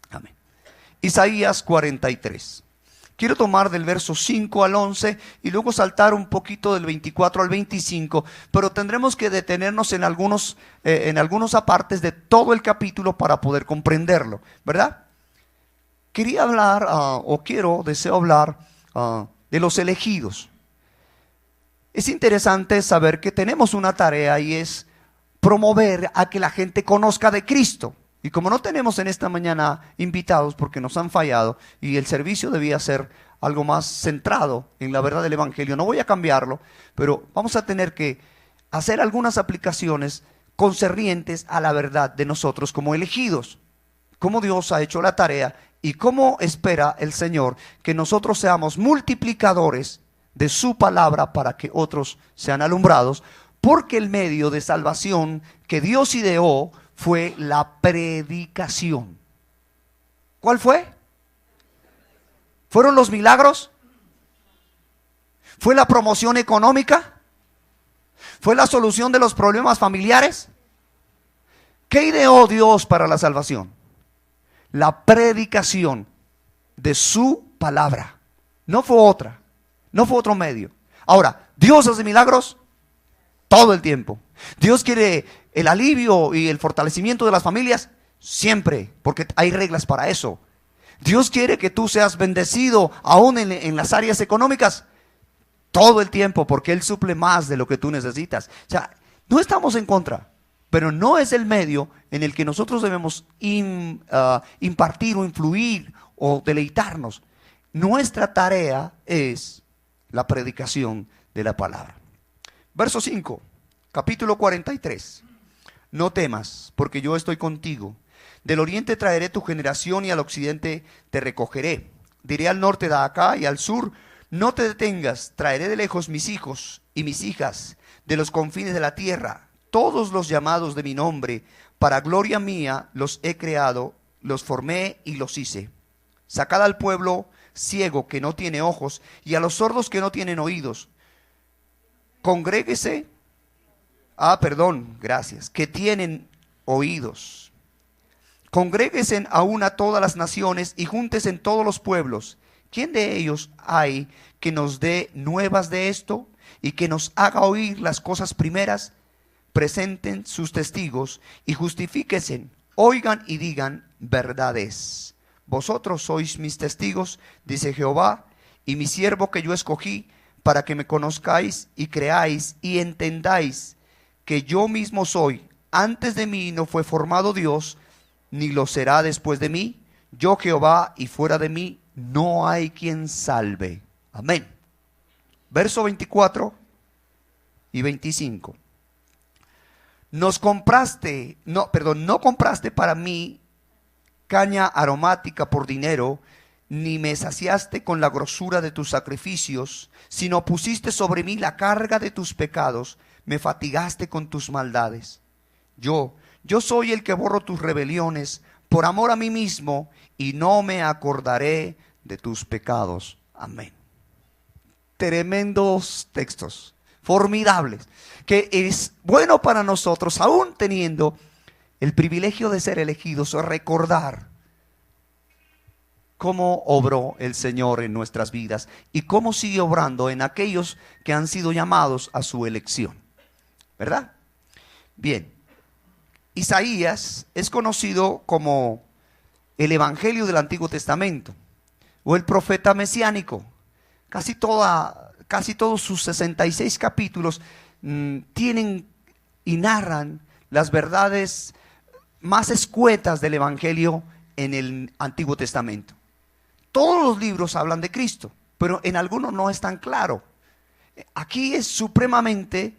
Amén. Isaías 43. Quiero tomar del verso 5 al 11 y luego saltar un poquito del 24 al 25, pero tendremos que detenernos en algunos apartes de todo el capítulo para poder comprenderlo, ¿verdad? Quería hablar, deseo hablar de los elegidos. Es interesante saber que tenemos una tarea y es promover a que la gente conozca de Cristo. Y como no tenemos en esta mañana invitados porque nos han fallado y el servicio debía ser algo más centrado en la verdad del Evangelio, no voy a cambiarlo, pero vamos a tener que hacer algunas aplicaciones concernientes a la verdad de nosotros como elegidos, cómo Dios ha hecho la tarea y cómo espera el Señor que nosotros seamos multiplicadores de su palabra para que otros sean alumbrados, porque el medio de salvación que Dios ideó fue la predicación. ¿Cuál fue? ¿Fueron los milagros? ¿Fue la promoción económica? ¿Fue la solución de los problemas familiares? ¿Qué ideó Dios para la salvación? La predicación de su palabra. No fue otra, no fue otro medio. Ahora, ¿Dios hace milagros? Todo el tiempo. ¿Dios quiere el alivio y el fortalecimiento de las familias? Siempre, porque hay reglas para eso. ¿Dios quiere que tú seas bendecido aún en las áreas económicas? Todo el tiempo, porque Él suple más de lo que tú necesitas. O sea, no estamos en contra, pero no es el medio en el que nosotros debemos impartir o influir o deleitarnos. Nuestra tarea es la predicación de la palabra. Verso 5, capítulo 43. No temas, porque yo estoy contigo. Del oriente traeré tu generación y al occidente te recogeré. Diré al norte de acá y al sur, no te detengas. Traeré de lejos mis hijos y mis hijas, de los confines de la tierra. Todos los llamados de mi nombre, para gloria mía los he creado, los formé y los hice. Sacad al pueblo ciego que no tiene ojos y a los sordos que no tienen oídos. Congréguese, que tienen oídos. Congréguesen aún a todas las naciones y júntesen todos los pueblos. ¿Quién de ellos hay que nos dé nuevas de esto y que nos haga oír las cosas primeras? Presenten sus testigos y justifíquense, oigan y digan verdades. Vosotros sois mis testigos, dice Jehová, y mi siervo que yo escogí, para que me conozcáis y creáis y entendáis que yo mismo soy. Antes de mí no fue formado Dios, ni lo será después de mí. Yo Jehová, y fuera de mí no hay quien salve. Amén. Verso 24 y 25. No compraste para mí caña aromática por dinero, ni me saciaste con la grosura de tus sacrificios, sino pusiste sobre mí la carga de tus pecados, me fatigaste con tus maldades. Yo soy el que borro tus rebeliones por amor a mí mismo, y no me acordaré de tus pecados. Amén. Tremendos textos, formidables, que es bueno para nosotros, aún teniendo el privilegio de ser elegidos, recordar cómo obró el Señor en nuestras vidas y cómo sigue obrando en aquellos que han sido llamados a su elección, ¿verdad? Bien, Isaías es conocido como el Evangelio del Antiguo Testamento o el profeta mesiánico. Casi todos sus 66 capítulos tienen y narran las verdades más escuetas del Evangelio en el Antiguo Testamento. Todos los libros hablan de Cristo, pero en algunos no es tan claro. Aquí es supremamente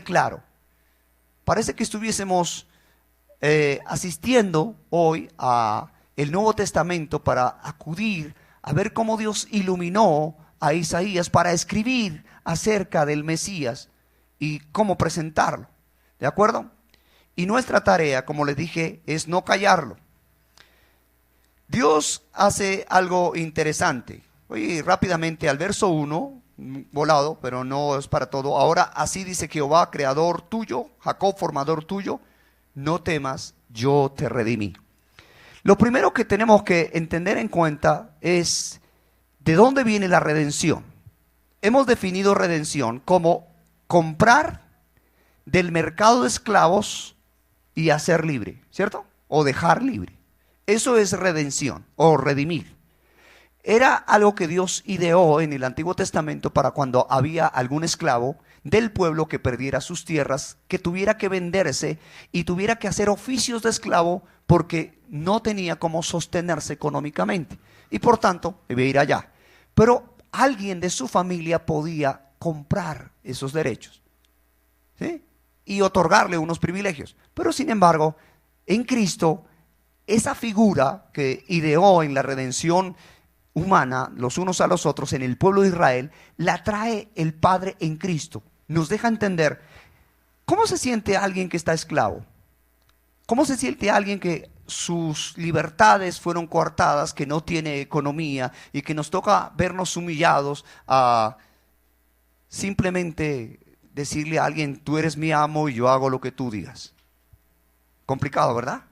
claro. Parece que estuviésemos asistiendo hoy a el Nuevo Testamento para acudir a ver cómo Dios iluminó a Isaías para escribir acerca del Mesías y cómo presentarlo. ¿De acuerdo? Y nuestra tarea, como les dije, es no callarlo. Dios hace algo interesante. Voy rápidamente al verso 1, volado, pero no es para todo. Ahora, así dice Jehová, creador tuyo, Jacob, formador tuyo, no temas, yo te redimí. Lo primero que tenemos que entender en cuenta es de dónde viene la redención. Hemos definido redención como comprar del mercado de esclavos y hacer libre, ¿cierto? O dejar libre. Eso es redención o redimir. Era algo que Dios ideó en el Antiguo Testamento para cuando había algún esclavo del pueblo que perdiera sus tierras, que tuviera que venderse y tuviera que hacer oficios de esclavo porque no tenía cómo sostenerse económicamente y por tanto debía ir allá. Pero alguien de su familia podía comprar esos derechos, ¿sí? Y otorgarle unos privilegios. Pero sin embargo, en Cristo, esa figura que ideó en la redención humana, los unos a los otros, en el pueblo de Israel, la trae el Padre en Cristo. Nos deja entender cómo se siente alguien que está esclavo. ¿Cómo se siente alguien que sus libertades fueron coartadas, que no tiene economía y que nos toca vernos humillados a simplemente decirle a alguien, tú eres mi amo y yo hago lo que tú digas? Complicado, ¿verdad?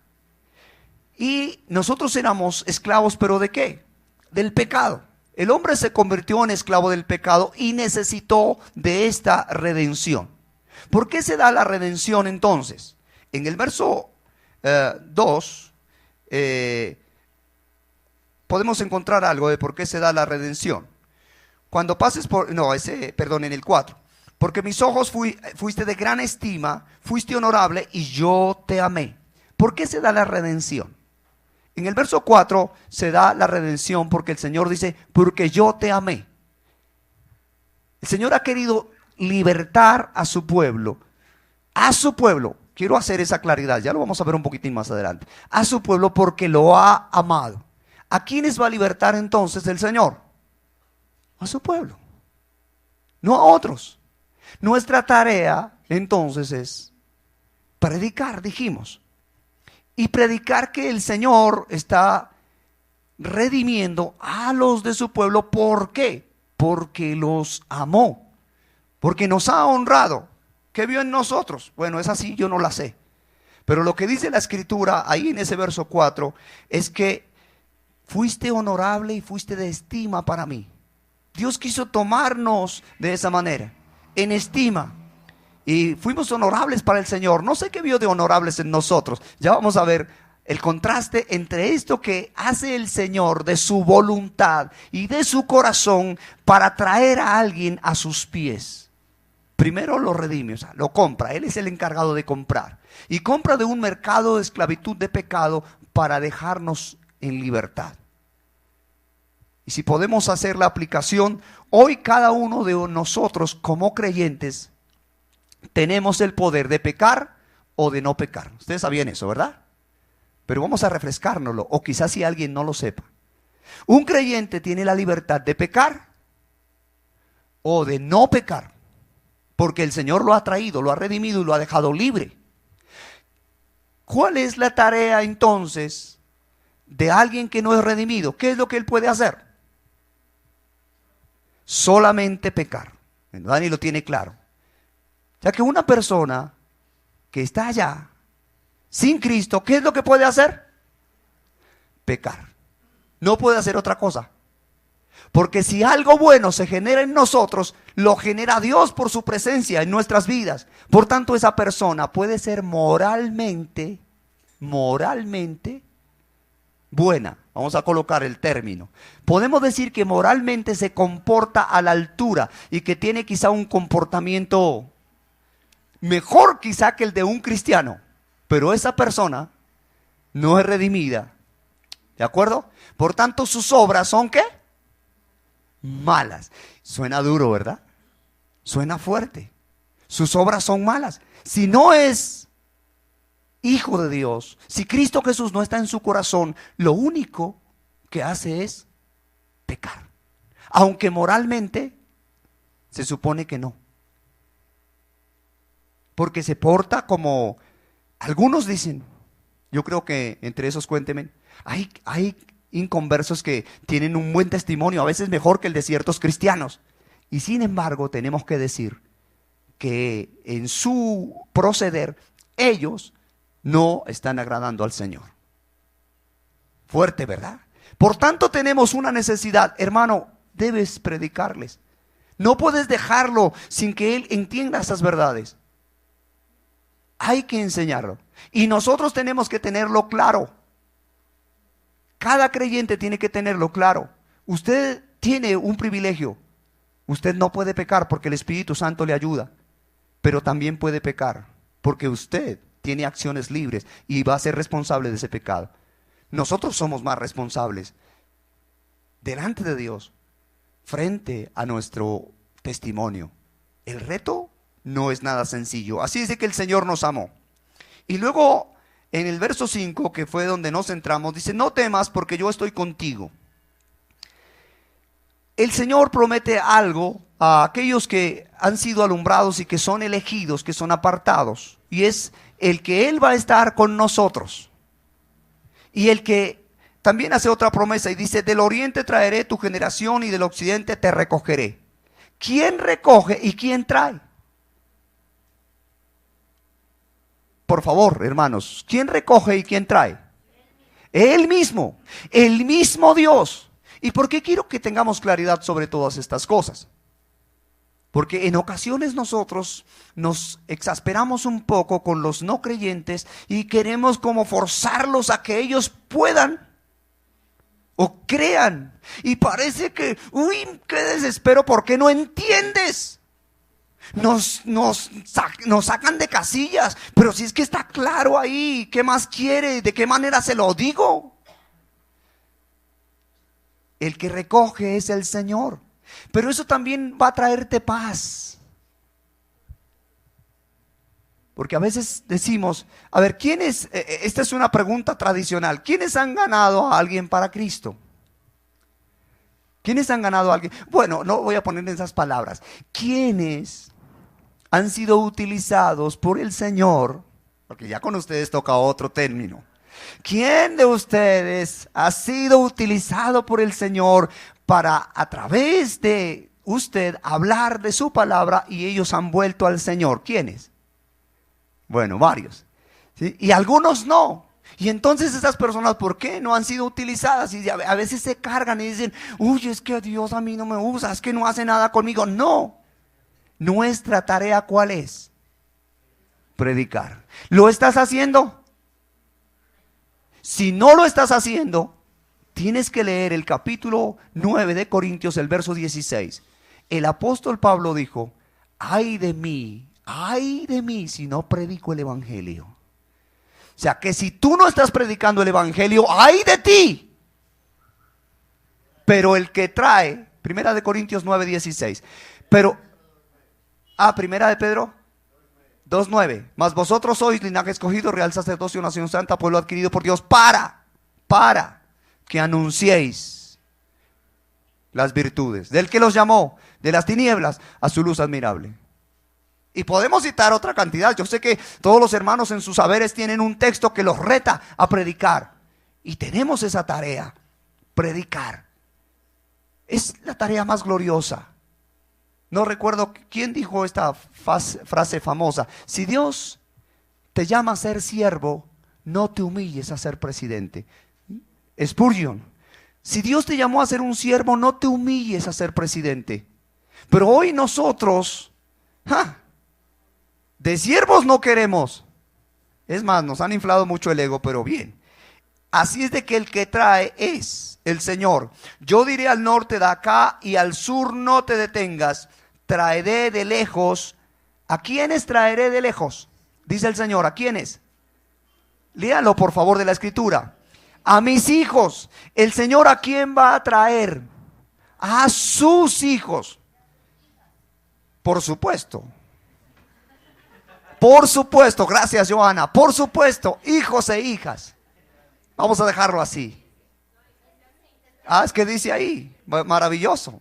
Y nosotros éramos esclavos, ¿pero de qué? Del pecado. El hombre se convirtió en esclavo del pecado y necesitó de esta redención. ¿Por qué se da la redención entonces? En el verso 2 podemos encontrar algo de por qué se da la redención. Cuando pases por, en el 4. Porque mis ojos fuiste de gran estima, fuiste honorable y yo te amé. ¿Por qué se da la redención? En el verso 4 se da la redención porque el Señor dice, porque yo te amé. El Señor ha querido libertar a su pueblo. A su pueblo. Quiero hacer esa claridad, ya lo vamos a ver un poquitín más adelante. A su pueblo porque lo ha amado. ¿A quiénes va a libertar entonces el Señor? A su pueblo. No a otros. Nuestra tarea entonces es predicar, dijimos. Y predicar que el Señor está redimiendo a los de su pueblo. ¿Por qué? Porque los amó. Porque nos ha honrado. ¿Qué vio en nosotros? Bueno, es así, yo no la sé. Pero lo que dice la Escritura ahí en ese verso 4 es que fuiste honorable y fuiste de estima para mí. Dios quiso tomarnos de esa manera, en estima. Y fuimos honorables para el Señor. No sé qué vio de honorables en nosotros. Ya vamos a ver el contraste entre esto que hace el Señor de su voluntad y de su corazón para traer a alguien a sus pies. Primero lo redime, o sea, lo compra. Él es el encargado de comprar. Y compra de un mercado de esclavitud de pecado para dejarnos en libertad. Y si podemos hacer la aplicación, hoy cada uno de nosotros como creyentes tenemos el poder de pecar o de no pecar. Ustedes sabían eso, ¿verdad? Pero vamos a refrescárnoslo, o quizás si alguien no lo sepa. Un creyente tiene la libertad de pecar o de no pecar, porque el Señor lo ha traído, lo ha redimido y lo ha dejado libre. ¿Cuál es la tarea entonces de alguien que no es redimido? ¿Qué es lo que él puede hacer? Solamente pecar. Dani lo tiene claro. O sea que una persona que está allá, sin Cristo, ¿qué es lo que puede hacer? Pecar. No puede hacer otra cosa. Porque si algo bueno se genera en nosotros, lo genera Dios por su presencia en nuestras vidas. Por tanto, esa persona puede ser moralmente buena. Vamos a colocar el término. Podemos decir que moralmente se comporta a la altura y que tiene quizá un comportamiento mejor quizá que el de un cristiano. Pero esa persona no es redimida. ¿De acuerdo? Por tanto, sus obras son ¿qué? Malas. Suena duro, ¿verdad? Suena fuerte. Sus obras son malas. Si no es hijo de Dios, si Cristo Jesús no está en su corazón, lo único que hace es pecar. Aunque moralmente se supone que no. Porque se porta como algunos dicen. Yo creo que entre esos cuénteme. Hay inconversos que tienen un buen testimonio, a veces mejor que el de ciertos cristianos. Y sin embargo tenemos que decir que en su proceder ellos no están agradando al Señor. Fuerte, ¿verdad? Por tanto tenemos una necesidad, hermano, debes predicarles. No puedes dejarlo sin que él entienda esas verdades. Hay que enseñarlo. Y nosotros tenemos que tenerlo claro. Cada creyente tiene que tenerlo claro. Usted tiene un privilegio. Usted no puede pecar porque el Espíritu Santo le ayuda. Pero también puede pecar porque usted tiene acciones libres y va a ser responsable de ese pecado. Nosotros somos más responsables delante de Dios frente a nuestro testimonio. El reto no es nada sencillo. Así es de que el Señor nos amó. Y luego en el verso 5, que fue donde nos centramos, dice: no temas porque yo estoy contigo. El Señor promete algo a aquellos que han sido alumbrados y que son elegidos, que son apartados. Y es el que Él va a estar con nosotros. Y el que también hace otra promesa y dice: del oriente traeré tu generación y del occidente te recogeré. ¿Quién recoge y quién trae? Por favor, hermanos, ¿quién recoge y quién trae? Él mismo, el mismo Dios. ¿Y por qué quiero que tengamos claridad sobre todas estas cosas? Porque en ocasiones nosotros nos exasperamos un poco con los no creyentes y queremos como forzarlos a que ellos puedan o crean. Y parece que, uy, qué desespero, porque no entiendes. Nos sacan de casillas, pero si es que está claro ahí, ¿qué más quiere? ¿De qué manera se lo digo? El que recoge es el Señor, pero eso también va a traerte paz. Porque a veces decimos, a ver, ¿quiénes? Esta es una pregunta tradicional. ¿Quiénes han ganado a alguien para Cristo? ¿Quiénes han ganado a alguien? Bueno, no voy a poner esas palabras. ¿Quiénes han sido utilizados por el Señor? Porque ya con ustedes toca otro término. ¿Quién de ustedes ha sido utilizado por el Señor para, a través de usted, hablar de su palabra y ellos han vuelto al Señor? ¿Quiénes? Bueno, varios, ¿sí? Y algunos no. Y entonces esas personas, ¿por qué no han sido utilizadas? Y a veces se cargan y dicen, uy, es que Dios a mí no me usa, es que no hace nada conmigo. No. Nuestra tarea, ¿cuál es? Predicar. ¿Lo estás haciendo? Si no lo estás haciendo, tienes que leer el capítulo 9 de Corintios, el verso 16. El apóstol Pablo dijo: ay de mí si no predico el evangelio. O sea que si tú no estás predicando el evangelio, ay de ti. Pero el que trae, primera de Corintios 9:16. Pero, primera de Pedro 2:9. Mas vosotros sois linaje escogido, real sacerdocio, nación santa, pueblo adquirido por Dios, para que anunciéis las virtudes del que los llamó de las tinieblas a su luz admirable. Y podemos citar otra cantidad. Yo sé que todos los hermanos en sus saberes tienen un texto que los reta a predicar. Y tenemos esa tarea, predicar. Es la tarea más gloriosa. No recuerdo quién dijo esta frase famosa: si Dios te llama a ser siervo, no te humilles a ser presidente. Spurgeon. Si Dios te llamó a ser un siervo, no te humilles a ser presidente. Pero hoy nosotros, de siervos no queremos. Es más, nos han inflado mucho el ego, pero bien. Así es de que el que trae es el Señor. Yo diré al norte, de acá, y al sur no te detengas. Traeré de lejos. ¿A quiénes traeré de lejos? Dice el Señor, ¿a quiénes? Léalo por favor de la escritura. A mis hijos. El Señor, ¿a quién va a traer? A sus hijos. Por supuesto. Por supuesto, gracias Johanna. Por supuesto, hijos e hijas. Vamos a dejarlo así. Es que dice ahí, maravilloso.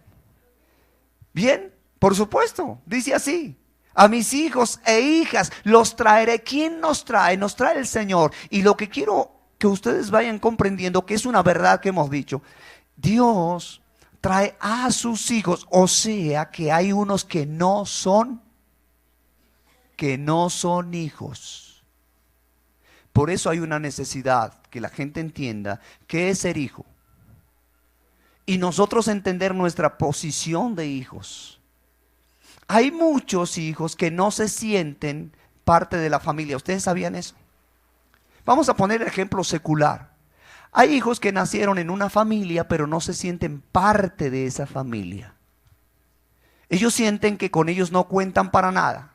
Bien, por supuesto, dice así: a mis hijos e hijas los traeré. ¿Quién nos trae? Nos trae el Señor. Y lo que quiero que ustedes vayan comprendiendo, que es una verdad que hemos dicho: Dios trae a sus hijos. O sea que hay unos que no son hijos. Por eso hay una necesidad que la gente entienda qué es ser hijo. Y nosotros entender nuestra posición de hijos. Hay muchos hijos que no se sienten parte de la familia. ¿Ustedes sabían eso? Vamos a poner el ejemplo secular. Hay hijos que nacieron en una familia, pero no se sienten parte de esa familia. Ellos sienten que con ellos no cuentan para nada.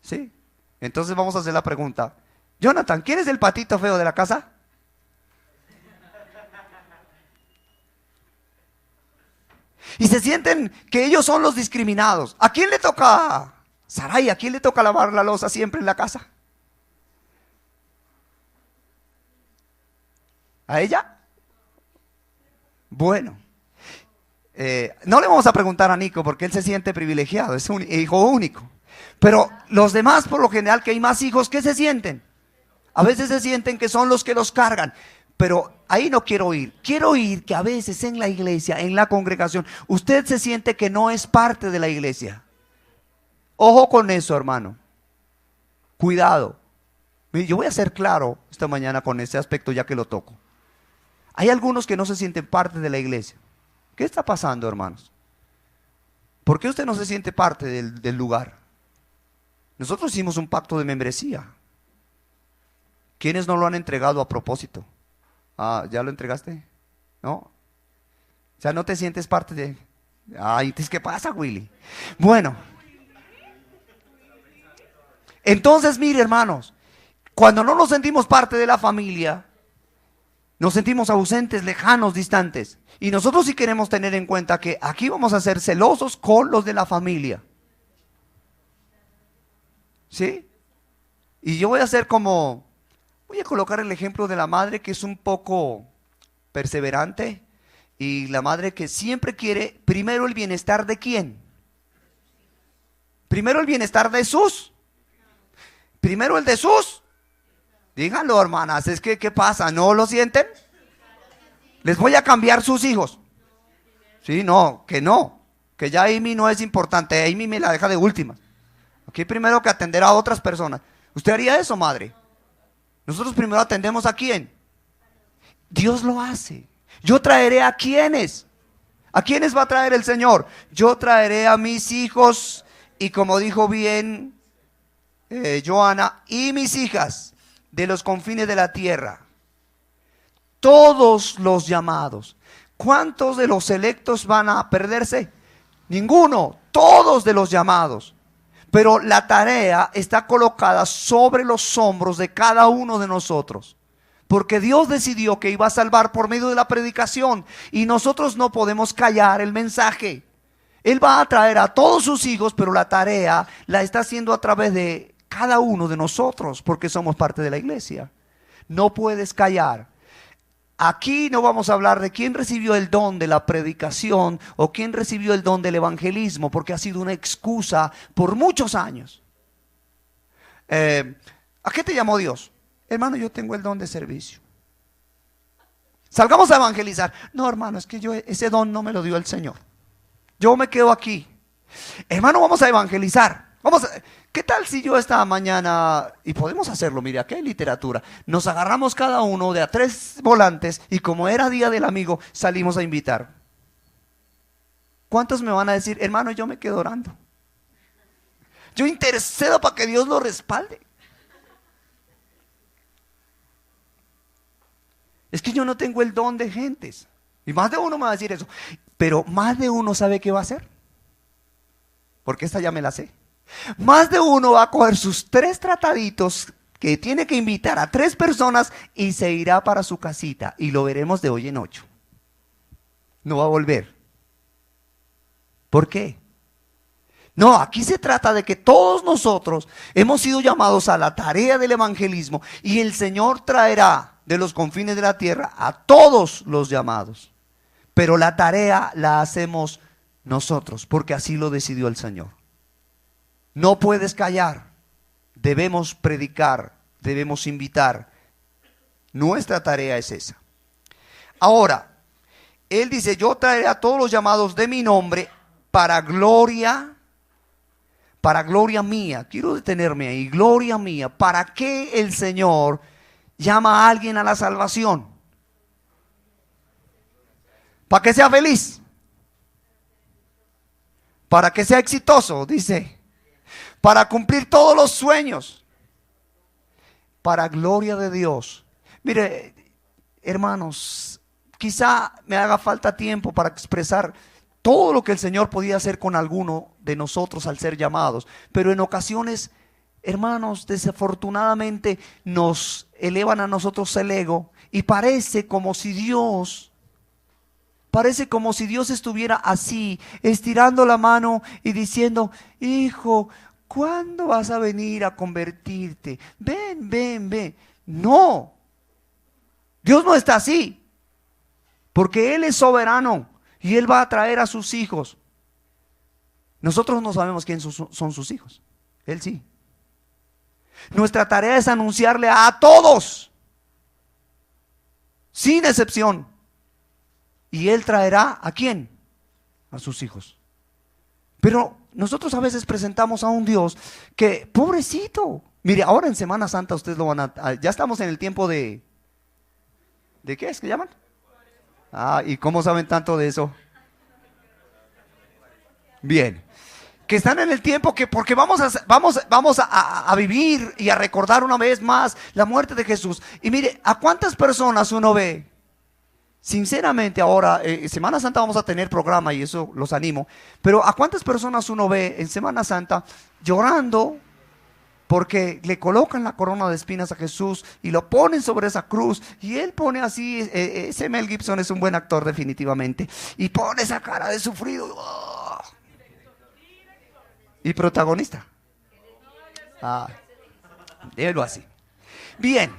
¿Sí? Entonces vamos a hacer la pregunta. Jonathan, ¿quién es el patito feo de la casa? Y se sienten que ellos son los discriminados. ¿A quién le toca, Saray, a quién le toca lavar la loza siempre en la casa? ¿A ella? Bueno, no le vamos a preguntar a Nico porque él se siente privilegiado, es un hijo único. Pero los demás, por lo general, que hay más hijos, ¿qué se sienten? A veces se sienten que son los que los cargan. Pero ahí no quiero ir. Quiero oír que a veces en la iglesia, en la congregación, usted se siente que no es parte de la iglesia. Ojo con eso, hermano. Cuidado. Yo voy a ser claro esta mañana con ese aspecto ya que lo toco. Hay algunos que no se sienten parte de la iglesia. ¿Qué está pasando, hermanos? ¿Por qué usted no se siente parte del lugar? Nosotros hicimos un pacto de membresía. ¿Quiénes no lo han entregado a propósito? Ah, ¿ya lo entregaste? ¿No? O sea, no te sientes parte de... Ay, entonces, ¿qué pasa, Willy? Bueno. Entonces, mire, hermanos, cuando no nos sentimos parte de la familia, nos sentimos ausentes, lejanos, distantes. Y nosotros sí queremos tener en cuenta que aquí vamos a ser celosos con los de la familia. ¿Sí? Y yo voy a hacer como... Voy a colocar el ejemplo de la madre que es un poco perseverante y la madre que siempre quiere primero el bienestar de ¿quién? Primero el bienestar de sus. Primero el de sus. Díganlo, hermanas, es que ¿qué pasa? ¿No lo sienten? Les voy a cambiar sus hijos. Sí, no, que ya Amy no es importante, Amy me la deja de última. Aquí primero que atender a otras personas. ¿Usted haría eso, madre? Nosotros primero atendemos a quién. Dios lo hace. Yo traeré a quiénes. ¿A quiénes va a traer el Señor? Yo traeré a mis hijos y como dijo bien Joana, y mis hijas de los confines de la tierra. Todos los llamados. ¿Cuántos de los electos van a perderse? Ninguno. Todos de los llamados. Pero la tarea está colocada sobre los hombros de cada uno de nosotros. Porque Dios decidió que iba a salvar por medio de la predicación. Y nosotros no podemos callar el mensaje. Él va a traer a todos sus hijos, pero la tarea la está haciendo a través de cada uno de nosotros. Porque somos parte de la iglesia. No puedes callar. Aquí no vamos a hablar de quién recibió el don de la predicación o quién recibió el don del evangelismo, porque ha sido una excusa por muchos años. ¿A qué te llamó Dios? Hermano, yo tengo el don de servicio. Salgamos a evangelizar. No, hermano, es que ese don no me lo dio el Señor. Yo me quedo aquí. Hermano, vamos a evangelizar. ¿Qué tal si yo esta mañana, y podemos hacerlo, mire, aquí hay literatura, nos agarramos cada uno de a 3 volantes y como era día del amigo, salimos a invitar? ¿Cuántos me van a decir, hermano, yo me quedo orando? Yo intercedo para que Dios lo respalde. Es que yo no tengo el don de gentes. Y más de uno me va a decir eso. Pero más de uno sabe qué va a hacer. Porque esta ya me la sé. Más de uno va a coger sus 3 trataditos que tiene que invitar a 3 personas y se irá para su casita y lo veremos de hoy en 8. No va a volver. ¿Por qué? No, aquí se trata de que todos nosotros hemos sido llamados a la tarea del evangelismo y el Señor traerá de los confines de la tierra a todos los llamados. Pero la tarea la hacemos nosotros porque así lo decidió el Señor. No puedes callar, debemos predicar, debemos invitar. Nuestra tarea es esa. Ahora, Él dice, yo traeré a todos los llamados de mi nombre para gloria mía. Quiero detenerme ahí, gloria mía. ¿Para qué el Señor llama a alguien a la salvación? Para que sea feliz, para que sea exitoso, dice, para cumplir todos los sueños, para gloria de Dios. Mire, hermanos, quizá me haga falta tiempo para expresar todo lo que el Señor podía hacer con alguno de nosotros al ser llamados, pero en ocasiones, hermanos, desafortunadamente nos elevan a nosotros el ego y parece como si Dios estuviera así, estirando la mano y diciendo: hijo, ¿cuándo vas a venir a convertirte? Ven, ven, ven. No, Dios no está así, porque Él es soberano y Él va a traer a sus hijos. Nosotros no sabemos quiénes son sus hijos, Él sí. Nuestra tarea es anunciarle a todos, sin excepción. Y Él traerá ¿a quién? A sus hijos. Pero nosotros a veces presentamos a un Dios que, pobrecito. Mire, ahora en Semana Santa ustedes lo van ya estamos en el tiempo ¿de qué es que llaman? ¿Y cómo saben tanto de eso? Bien. Que están en el tiempo porque vamos a vivir y a recordar una vez más la muerte de Jesús. Y mire, ¿a cuántas personas uno ve? Sinceramente ahora, en Semana Santa vamos a tener programa y eso los animo. Pero ¿a cuántas personas uno ve en Semana Santa llorando porque le colocan la corona de espinas a Jesús y lo ponen sobre esa cruz? Y él pone así, ese Mel Gibson es un buen actor definitivamente, y pone esa cara de sufrido. ¡Oh! Y protagonista. Déjelo así. Bien,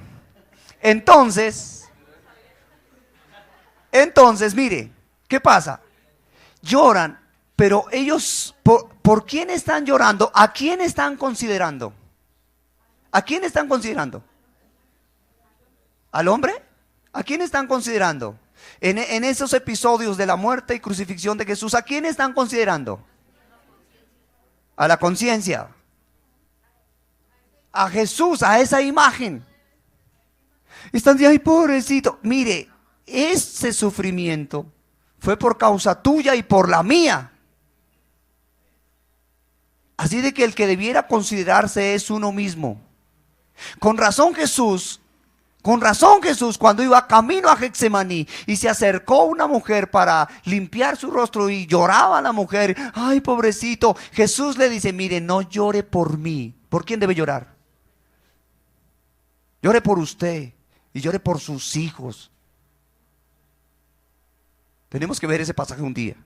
entonces, mire, ¿qué pasa? Lloran, pero ellos, ¿por quién están llorando? ¿A quién están considerando? ¿A quién están considerando? ¿Al hombre? ¿A quién están considerando? En esos episodios de la muerte y crucifixión de Jesús, ¿a quién están considerando? A la conciencia. A Jesús, a esa imagen. Están diciendo: ay, pobrecito. Mire, ese sufrimiento fue por causa tuya y por la mía. Así de que el que debiera considerarse es uno mismo. Con razón Jesús, cuando iba camino a Getsemaní y se acercó una mujer para limpiar su rostro y lloraba la mujer: ay, pobrecito. Jesús le dice: mire, no llore por mí. ¿Por quién debe llorar? Llore por usted y llore por sus hijos. Tenemos que ver ese pasaje un día,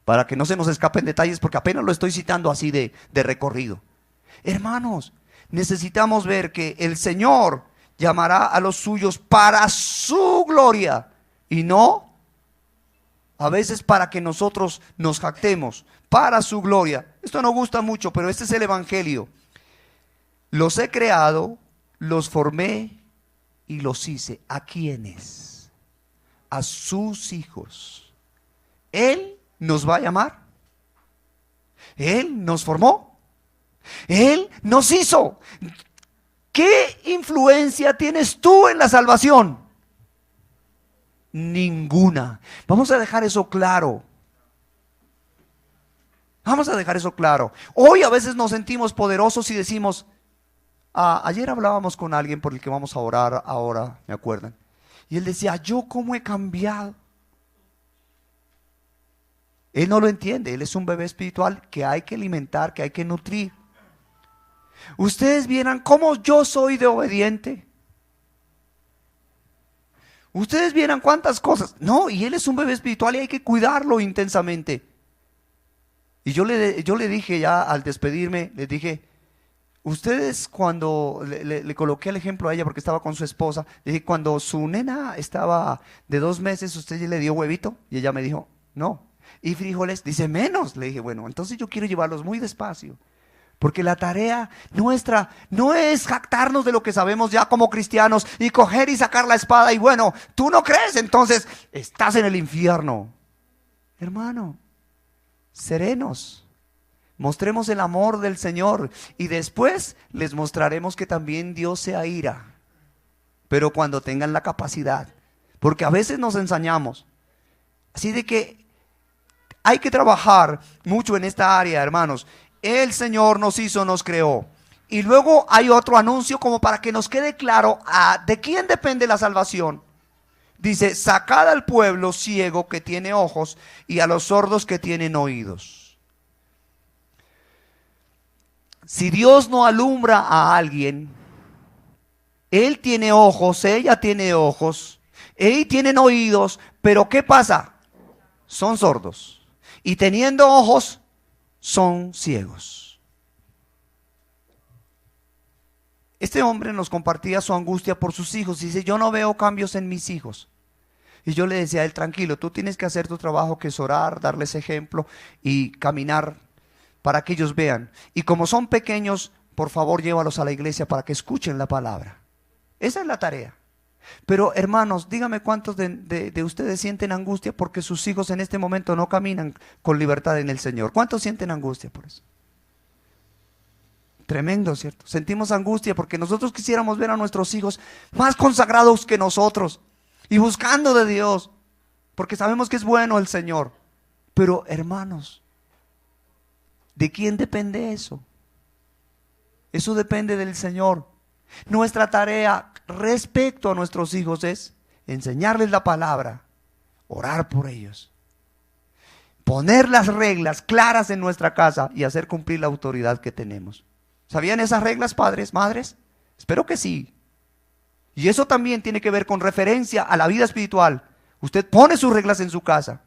para que no se nos escapen detalles, porque apenas lo estoy citando así de recorrido. Hermanos, necesitamos ver que el Señor llamará a los suyos para su gloria y no a veces para que nosotros nos jactemos, para su gloria. Esto no gusta mucho, pero este es el evangelio. Los he creado, los formé y los hice. ¿A quiénes? A sus hijos. Él nos va a llamar. Él nos formó. Él nos hizo. ¿Qué influencia tienes tú en la salvación? Ninguna. Vamos a dejar eso claro. Vamos a dejar eso claro. Hoy a veces nos sentimos poderosos y decimos: ayer hablábamos con alguien por el que vamos a orar ahora, ¿me acuerdan? Y él decía: yo cómo he cambiado. Él no lo entiende, él es un bebé espiritual que hay que alimentar, que hay que nutrir. Ustedes vieran cómo yo soy de obediente. Ustedes vieran cuántas cosas. No, y él es un bebé espiritual y hay que cuidarlo intensamente. Y yo le dije ya al despedirme, les dije: ustedes, cuando le coloqué el ejemplo a ella porque estaba con su esposa, le dije: cuando su nena estaba de 2 meses, ¿usted ya le dio huevito? Y ella me dijo: no. ¿Y frijoles? Dice: menos. Le dije: bueno, entonces yo quiero llevarlos muy despacio, porque la tarea nuestra no es jactarnos de lo que sabemos ya como cristianos y coger y sacar la espada y bueno, tú no crees, entonces estás en el infierno. Hermano, serenos, mostremos el amor del Señor y después les mostraremos que también Dios se aira. pero cuando tengan la capacidad, porque a veces nos ensañamos. Así de que hay que trabajar mucho en esta área, hermanos. El Señor nos hizo, nos creó. Y luego hay otro anuncio como para que nos quede claro de quién depende la salvación. Dice, sacad al pueblo ciego que tiene ojos y a los sordos que tienen oídos. Si Dios no alumbra a alguien, él tiene ojos, ella tiene ojos, ellos tienen oídos, pero ¿qué pasa? Son sordos. Y teniendo ojos, son ciegos. Este hombre nos compartía su angustia por sus hijos. Dice, yo no veo cambios en mis hijos. Y yo le decía a él, tranquilo, tú tienes que hacer tu trabajo, que es orar, darles ejemplo y caminar para que ellos vean. Y como son pequeños, por favor, llévalos a la iglesia para que escuchen la palabra. Esa es la tarea. Pero hermanos, dígame cuántos de ustedes sienten angustia porque sus hijos en este momento no caminan con libertad en el Señor. ¿Cuántos sienten angustia por eso? Tremendo, ¿cierto? Sentimos angustia porque nosotros quisiéramos ver a nuestros hijos más consagrados que nosotros y buscando de Dios, porque sabemos que es bueno el Señor. Pero hermanos, ¿de quién depende eso? Eso depende del Señor. Nuestra tarea respecto a nuestros hijos es enseñarles la palabra, orar por ellos, poner las reglas claras en nuestra casa y hacer cumplir la autoridad que tenemos. ¿Sabían esas reglas, padres, madres? Espero que sí. Y eso también tiene que ver con referencia a la vida espiritual. Usted pone sus reglas en su casa.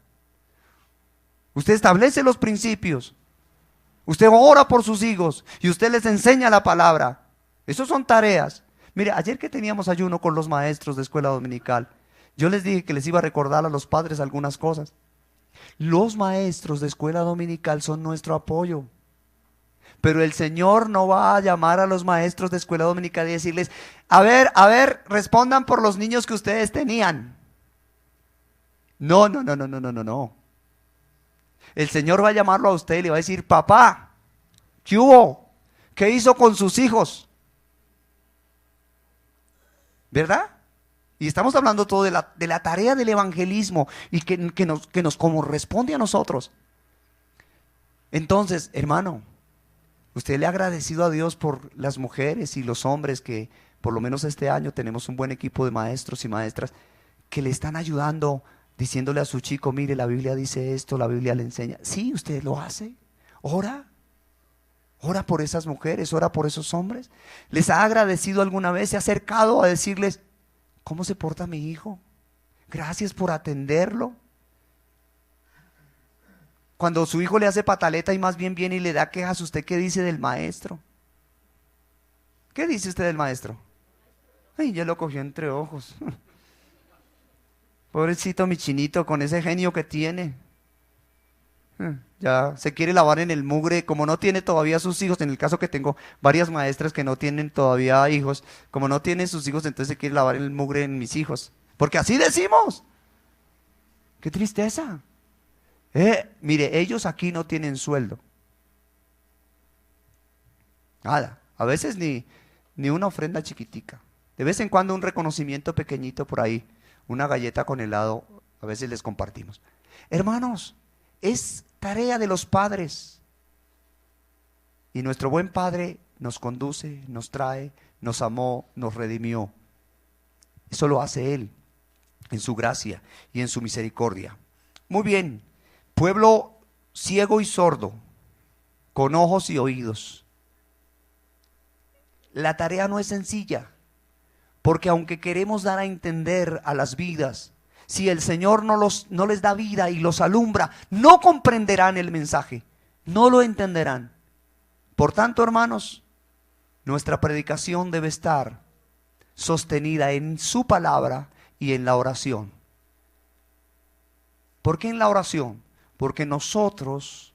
Usted establece los principios. Usted ora por sus hijos y usted les enseña la palabra. Esas son tareas. Mire, ayer que teníamos ayuno con los maestros de escuela dominical, yo les dije que les iba a recordar a los padres algunas cosas. Los maestros de escuela dominical son nuestro apoyo. Pero el Señor no va a llamar a los maestros de escuela dominical y decirles, a ver, respondan por los niños que ustedes tenían. No. El Señor va a llamarlo a usted y le va a decir, papá, ¿qué hubo? ¿Qué hizo con sus hijos? ¿Verdad? Y estamos hablando todo de la tarea del evangelismo y que nos corresponde a nosotros. Entonces, hermano, ¿usted le ha agradecido a Dios por las mujeres y los hombres que por lo menos este año tenemos un buen equipo de maestros y maestras que le están ayudando, diciéndole a su chico, mire, la Biblia dice esto, la Biblia le enseña? Sí, usted lo hace. Ora por esas mujeres, ora por esos hombres. ¿Les ha agradecido alguna vez? ¿Se ha acercado a decirles, cómo se porta mi hijo? Gracias por atenderlo. Cuando su hijo le hace pataleta y más bien viene y le da quejas, ¿usted qué dice del maestro? ¿Qué dice usted del maestro? Ay, ya lo cogió entre ojos. Pobrecito mi chinito, con ese genio que tiene. Ya se quiere lavar en el mugre, como no tiene todavía sus hijos. En el caso que tengo varias maestras que no tienen todavía hijos, como no tienen sus hijos, entonces se quiere lavar en el mugre en mis hijos. Porque así decimos. ¡Qué tristeza! Mire, ellos aquí no tienen sueldo. Nada, a veces ni una ofrenda chiquitica. De vez en cuando un reconocimiento pequeñito por ahí, una galleta con helado, a veces les compartimos. Hermanos, es tarea de los padres. Y nuestro buen Padre nos conduce, nos trae, nos amó, nos redimió. Eso lo hace Él, en su gracia y en su misericordia. Muy bien. Pueblo ciego y sordo, con ojos y oídos. La tarea no es sencilla, porque aunque queremos dar a entender a las vidas, si el Señor no les da vida y los alumbra, no comprenderán el mensaje, no lo entenderán. Por tanto, hermanos, nuestra predicación debe estar sostenida en su palabra y en la oración. ¿Por qué en la oración? Porque nosotros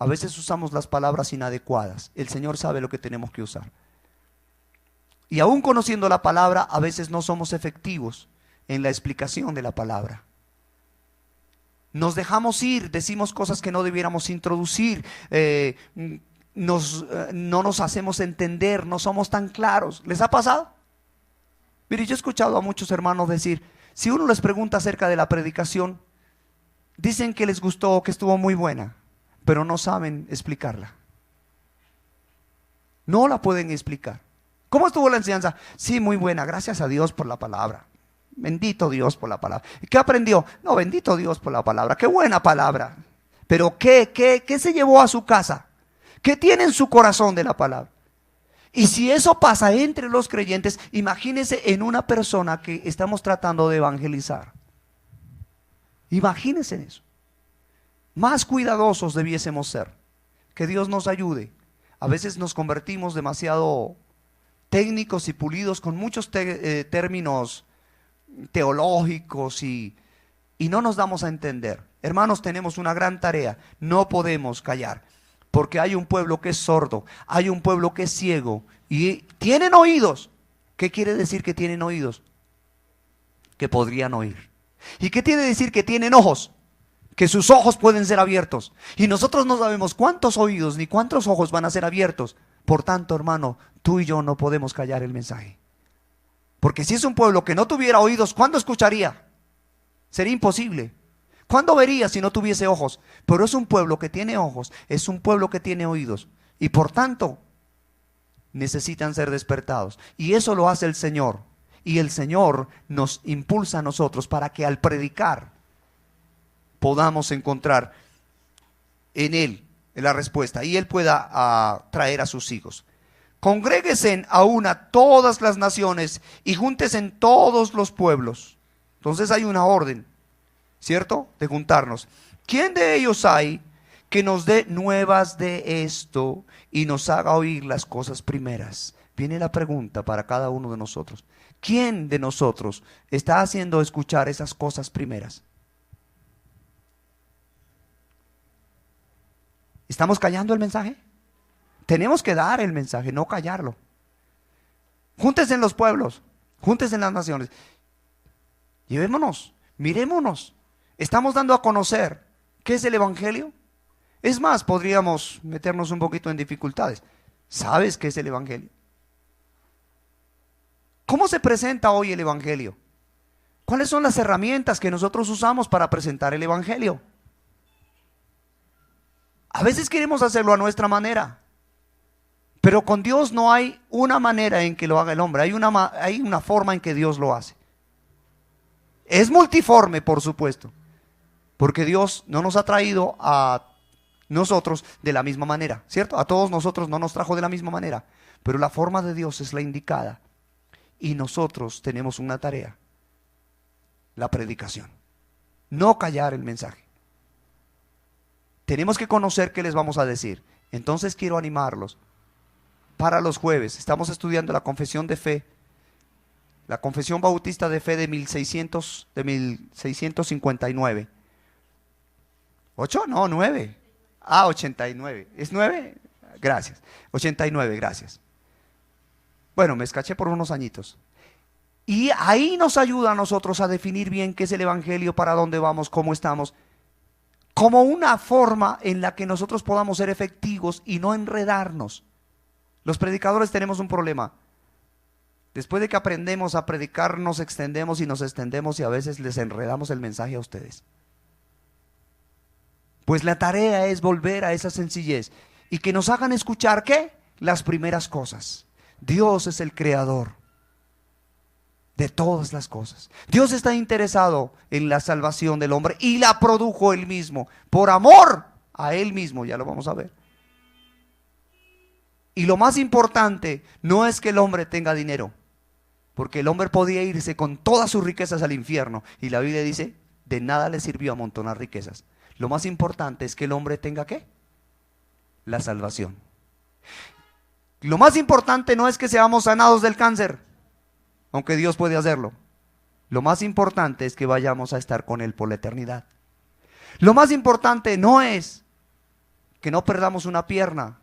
a veces usamos las palabras inadecuadas. El Señor sabe lo que tenemos que usar. Y aún conociendo la palabra, a veces no somos efectivos en la explicación de la palabra. Nos dejamos ir, decimos cosas que no debiéramos introducir, no nos hacemos entender, no somos tan claros. ¿Les ha pasado? Mire, yo he escuchado a muchos hermanos decir, si uno les pregunta acerca de la predicación, dicen que les gustó, que estuvo muy buena, pero no saben explicarla. No la pueden explicar. ¿Cómo estuvo la enseñanza? Sí, muy buena, gracias a Dios por la palabra. Bendito Dios por la palabra. ¿Qué aprendió? No, bendito Dios por la palabra. Qué buena palabra. Pero ¿qué se llevó a su casa? ¿Qué tiene en su corazón de la palabra? Y si eso pasa entre los creyentes, imagínense en una persona que estamos tratando de evangelizar. Imagínense en eso. Más cuidadosos debiésemos ser. Que Dios nos ayude. A veces nos convertimos demasiado técnicos y pulidos con muchos términos teológicos y no nos damos a entender. Hermanos, tenemos una gran tarea. No podemos callar. Porque hay un pueblo que es sordo, hay un pueblo que es ciego y tienen oídos. ¿Qué quiere decir que tienen oídos? Que podrían oír. ¿Y qué quiere decir que tienen ojos? Que sus ojos pueden ser abiertos. Y nosotros no sabemos cuántos oídos ni cuántos ojos van a ser abiertos. Por tanto, hermano, tú y yo no podemos callar el mensaje. Porque si es un pueblo que no tuviera oídos, ¿cuándo escucharía? Sería imposible. ¿Cuándo vería si no tuviese ojos? Pero es un pueblo que tiene ojos, es un pueblo que tiene oídos. Y por tanto, necesitan ser despertados. Y eso lo hace el Señor. Y el Señor nos impulsa a nosotros para que al predicar podamos encontrar en Él la respuesta. Y Él pueda traer a sus hijos. Congréguense a una todas las naciones y júntense en todos los pueblos. Entonces hay una orden, ¿cierto? De juntarnos. ¿Quién de ellos hay que nos dé nuevas de esto y nos haga oír las cosas primeras? Viene la pregunta para cada uno de nosotros. ¿Quién de nosotros está haciendo escuchar esas cosas primeras? ¿Estamos callando el mensaje? Tenemos que dar el mensaje, no callarlo. Júntense en los pueblos, júntense en las naciones. Llevémonos, mirémonos. Estamos dando a conocer qué es el Evangelio. Es más, podríamos meternos un poquito en dificultades. ¿Sabes qué es el Evangelio? ¿Cómo se presenta hoy el Evangelio? ¿Cuáles son las herramientas que nosotros usamos para presentar el Evangelio? A veces queremos hacerlo a nuestra manera, pero con Dios no hay una manera en que lo haga el hombre, hay una forma en que Dios lo hace. Es multiforme, por supuesto, porque Dios no nos ha traído a nosotros de la misma manera, ¿cierto? A todos nosotros no nos trajo de la misma manera, pero la forma de Dios es la indicada y nosotros tenemos una tarea, la predicación, no callar el mensaje. Tenemos que conocer qué les vamos a decir. Entonces quiero animarlos. Para los jueves estamos estudiando la confesión de fe, la confesión bautista de fe de 1659. ¿8? No, 9. 89. ¿Es 9? Gracias. 89, gracias. Bueno, me escaché por unos añitos. Y ahí nos ayuda a nosotros a definir bien qué es el Evangelio, para dónde vamos, cómo estamos, como una forma en la que nosotros podamos ser efectivos y no enredarnos. Los predicadores tenemos un problema. Después de que aprendemos a predicar, nos extendemos y nos extendemos y a veces les enredamos el mensaje a ustedes. Pues la tarea es volver a esa sencillez y que nos hagan escuchar, ¿qué? Las primeras cosas. Dios es el creador de todas las cosas. Dios está interesado en la salvación del hombre y la produjo Él mismo, por amor a Él mismo, ya lo vamos a ver. Y lo más importante no es que el hombre tenga dinero, porque el hombre podía irse con todas sus riquezas al infierno, y la Biblia dice, de nada le sirvió amontonar riquezas. Lo más importante es que el hombre tenga, ¿qué? La salvación. Lo más importante no es que seamos sanados del cáncer, aunque Dios puede hacerlo. Lo más importante es que vayamos a estar con Él por la eternidad. Lo más importante no es que no perdamos una pierna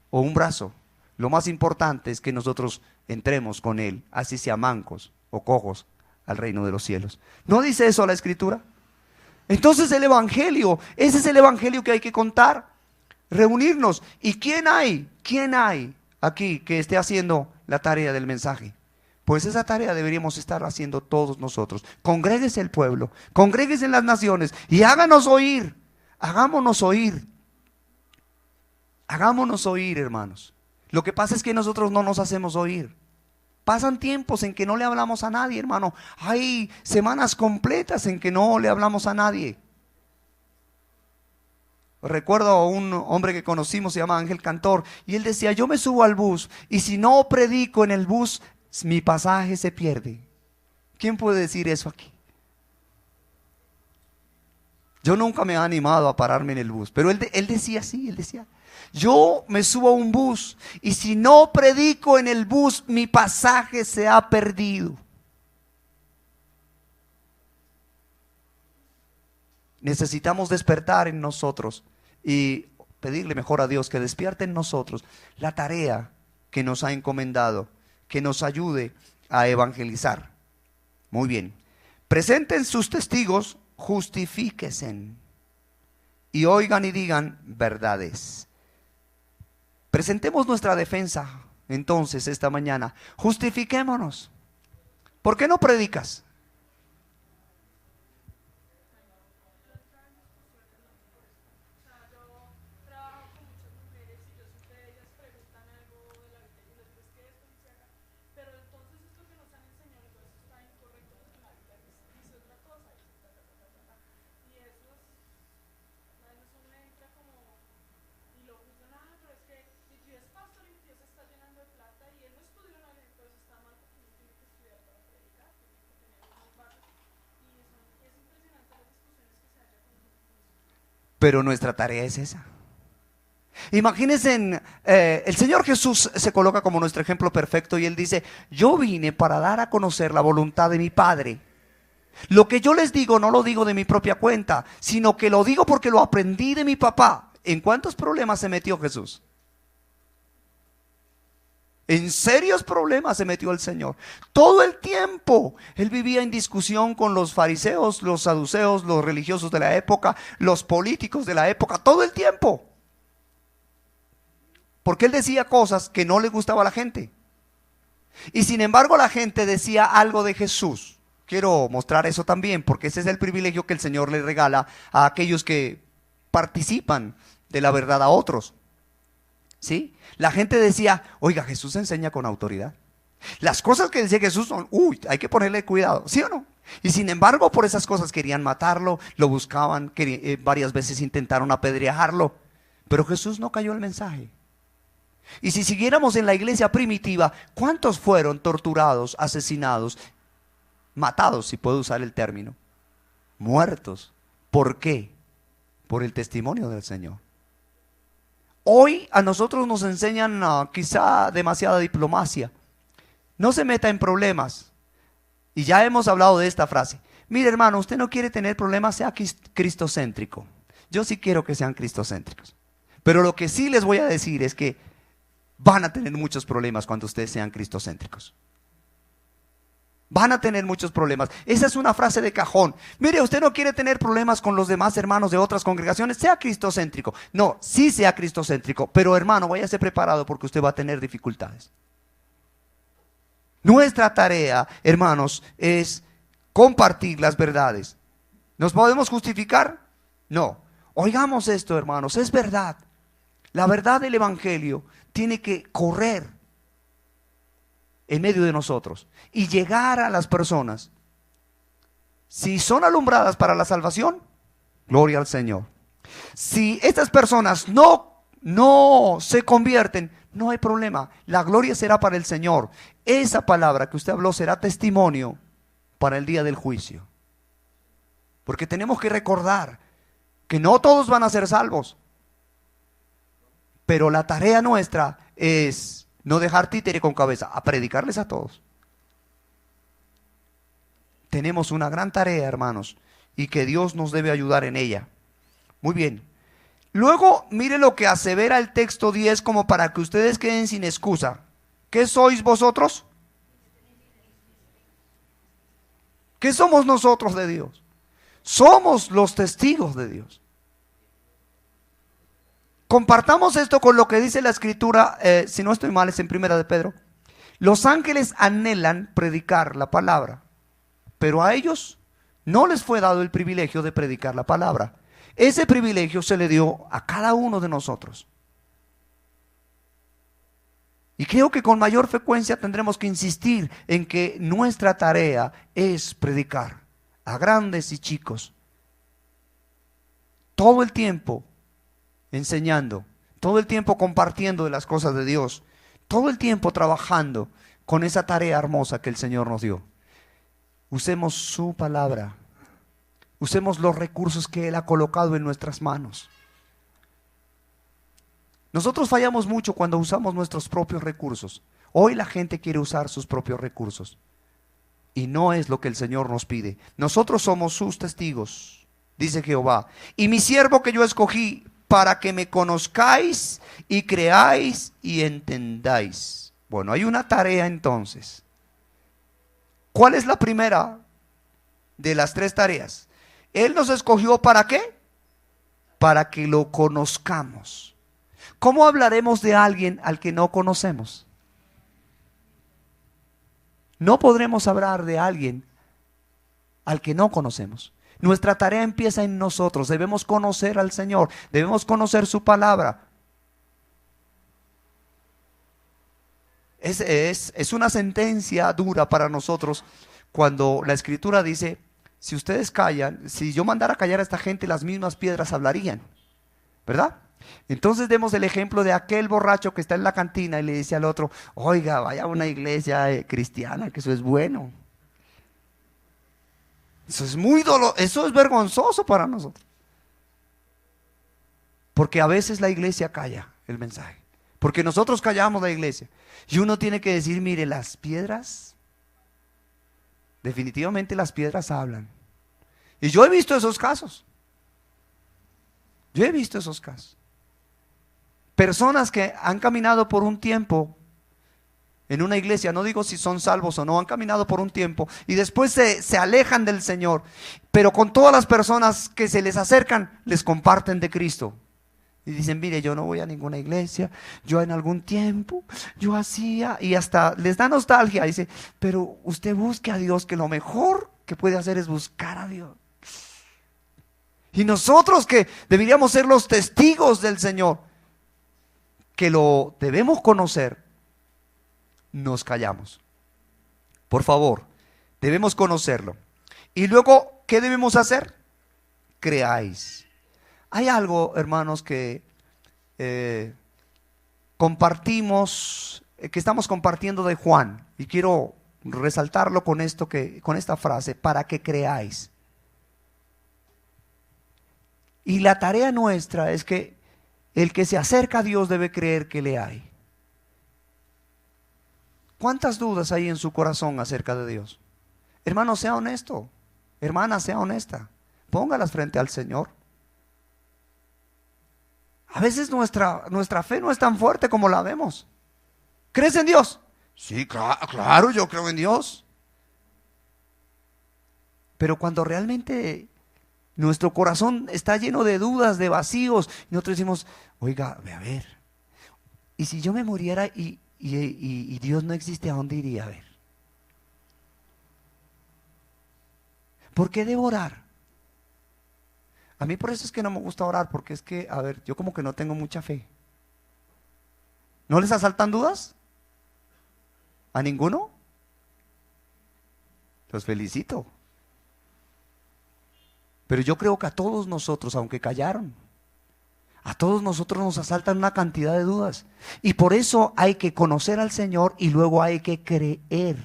o un brazo. Lo más importante es que nosotros entremos con Él, así sea mancos o cojos, al reino de los cielos. ¿No dice eso la Escritura? Entonces el Evangelio, ese es el Evangelio que hay que contar, reunirnos. ¿Y quién hay? ¿Quién hay aquí que esté haciendo la tarea del mensaje? Pues esa tarea deberíamos estar haciendo todos nosotros. Congréguese el pueblo, congréguese las naciones y háganos oír. Hagámonos oír. Hagámonos oír, hermanos. Lo que pasa es que nosotros no nos hacemos oír. Pasan tiempos en que no le hablamos a nadie, hermano. Hay semanas completas en que no le hablamos a nadie. Recuerdo a un hombre que conocimos, se llama Ángel Cantor, y él decía: yo me subo al bus y si no predico en el bus, mi pasaje se pierde. ¿Quién puede decir eso aquí? Yo nunca me he animado a pararme en el bus, pero él decía así, él decía: yo me subo a un bus y si no predico en el bus, mi pasaje se ha perdido. Necesitamos despertar en nosotros y pedirle mejor a Dios que despierte en nosotros la tarea que nos ha encomendado, que nos ayude a evangelizar. Muy bien. Presenten sus testigos, justifíquense y oigan y digan verdades. Presentemos nuestra defensa entonces esta mañana. Justifiquémonos. ¿Por qué no predicas? Pero nuestra tarea es esa. Imagínense, el Señor Jesús se coloca como nuestro ejemplo perfecto y Él dice: yo vine para dar a conocer la voluntad de mi Padre. Lo que yo les digo no lo digo de mi propia cuenta, sino que lo digo porque lo aprendí de mi papá. ¿En cuántos problemas se metió Jesús? En serios problemas se metió el Señor. Todo el tiempo Él vivía en discusión con los fariseos, los saduceos, los religiosos de la época, los políticos de la época, todo el tiempo. Porque Él decía cosas que no le gustaba a la gente. Y sin embargo la gente decía algo de Jesús. Quiero mostrar eso también, porque ese es el privilegio que el Señor le regala a aquellos que participan de la verdad a otros. ¿Sí? La gente decía: oiga, Jesús enseña con autoridad. Las cosas que decía Jesús son, hay que ponerle cuidado, ¿sí o no? Y sin embargo, por esas cosas querían matarlo, lo buscaban, varias veces intentaron apedrearlo, pero Jesús no cayó el mensaje. Y si siguiéramos en la iglesia primitiva, ¿cuántos fueron torturados, asesinados, matados, si puedo usar el término? Muertos. ¿Por qué? Por el testimonio del Señor. Hoy a nosotros nos enseñan quizá demasiada diplomacia. No se meta en problemas. Y ya hemos hablado de esta frase. Mire, hermano, usted no quiere tener problemas, sea cristocéntrico. Yo sí quiero que sean cristocéntricos. Pero lo que sí les voy a decir es que van a tener muchos problemas cuando ustedes sean cristocéntricos. Van a tener muchos problemas. Esa es una frase de cajón. Mire, usted no quiere tener problemas con los demás hermanos de otras congregaciones, sea cristocéntrico. No, sí sea cristocéntrico, pero hermano, váyase preparado porque usted va a tener dificultades. Nuestra tarea, hermanos, es compartir las verdades. ¿Nos podemos justificar? No. Oigamos esto, hermanos, es verdad. La verdad del evangelio tiene que correr en medio de nosotros y llegar a las personas. Si son alumbradas para la salvación, gloria al Señor. Si estas personas no se convierten, no hay problema, la gloria será para el Señor. Esa palabra que usted habló será testimonio para el día del juicio, porque tenemos que recordar que no todos van a ser salvos, pero la tarea nuestra es no dejar títere con cabeza, a predicarles a todos. Tenemos una gran tarea, hermanos, y que Dios nos debe ayudar en ella. Muy bien. Luego, mire lo que asevera el texto 10 como para que ustedes queden sin excusa. ¿Qué sois vosotros? ¿Qué somos nosotros de Dios? Somos los testigos de Dios. Compartamos esto con lo que dice la escritura, si no estoy mal es en Primera de Pedro. Los ángeles anhelan predicar la palabra, pero a ellos no les fue dado el privilegio de predicar la palabra. Ese privilegio se le dio a cada uno de nosotros. Y creo que con mayor frecuencia tendremos que insistir en que nuestra tarea es predicar a grandes y chicos. Todo el tiempo enseñando, todo el tiempo compartiendo de las cosas de Dios, todo el tiempo trabajando con esa tarea hermosa que el Señor nos dio. Usemos su palabra, usemos los recursos que Él ha colocado en nuestras manos. Nosotros fallamos mucho cuando usamos nuestros propios recursos. Hoy la gente quiere usar sus propios recursos y no es lo que el Señor nos pide. Nosotros somos sus testigos, dice Jehová, y mi siervo que yo escogí para que me conozcáis y creáis y entendáis. Bueno, hay una tarea entonces. ¿Cuál es la primera de las tres tareas? Él nos escogió ¿para qué? Para que lo conozcamos. ¿Cómo hablaremos de alguien al que no conocemos? No podremos hablar de alguien al que no conocemos. Nuestra tarea empieza en nosotros. Debemos conocer al Señor, debemos conocer su palabra. Es una sentencia dura para nosotros cuando la Escritura dice, si ustedes callan, si yo mandara a callar a esta gente, las mismas piedras hablarían, ¿verdad? Entonces demos el ejemplo de aquel borracho que está en la cantina y le dice al otro, oiga, vaya a una iglesia cristiana, que eso es bueno. Eso es eso es vergonzoso para nosotros. Porque a veces la iglesia calla el mensaje. Porque nosotros callamos la iglesia. Y uno tiene que decir, mire, las piedras, definitivamente las piedras hablan. Y yo he visto esos casos. Yo he visto esos casos. Personas que han caminado por un tiempo en una iglesia, no digo si son salvos o no, han caminado por un tiempo y después se alejan del Señor, pero con todas las personas que se les acercan, les comparten de Cristo. Y dicen, mire, yo no voy a ninguna iglesia, yo en algún tiempo, yo hacía, y hasta les da nostalgia. Dice, pero usted busque a Dios, que lo mejor que puede hacer es buscar a Dios. Y nosotros que deberíamos ser los testigos del Señor, que lo debemos conocer, nos callamos. Por favor, debemos conocerlo. Y luego, ¿qué debemos hacer? Creáis. Hay algo, hermanos, que compartimos, que estamos compartiendo de Juan, y quiero resaltarlo con esta frase, para que creáis. Y la tarea nuestra es que el que se acerca a Dios debe creer que le hay. ¿Cuántas dudas hay en su corazón acerca de Dios? Hermano, sea honesto. Hermana, sea honesta. Póngalas frente al Señor. A veces nuestra fe no es tan fuerte como la vemos. ¿Crees en Dios? Sí, claro, yo creo en Dios. Pero cuando realmente nuestro corazón está lleno de dudas, de vacíos, y nosotros decimos, oiga, a ver, ¿y si yo me muriera y Dios no existe, a dónde iría? A ver, ¿por qué debo orar? A mí por eso es que no me gusta orar, porque es que, a ver, yo como que no tengo mucha fe. ¿No les asaltan dudas? ¿A ninguno? Los felicito. Pero yo creo que a todos nosotros, aunque callaron, a todos nosotros nos asaltan una cantidad de dudas. Y por eso hay que conocer al Señor y luego hay que creer.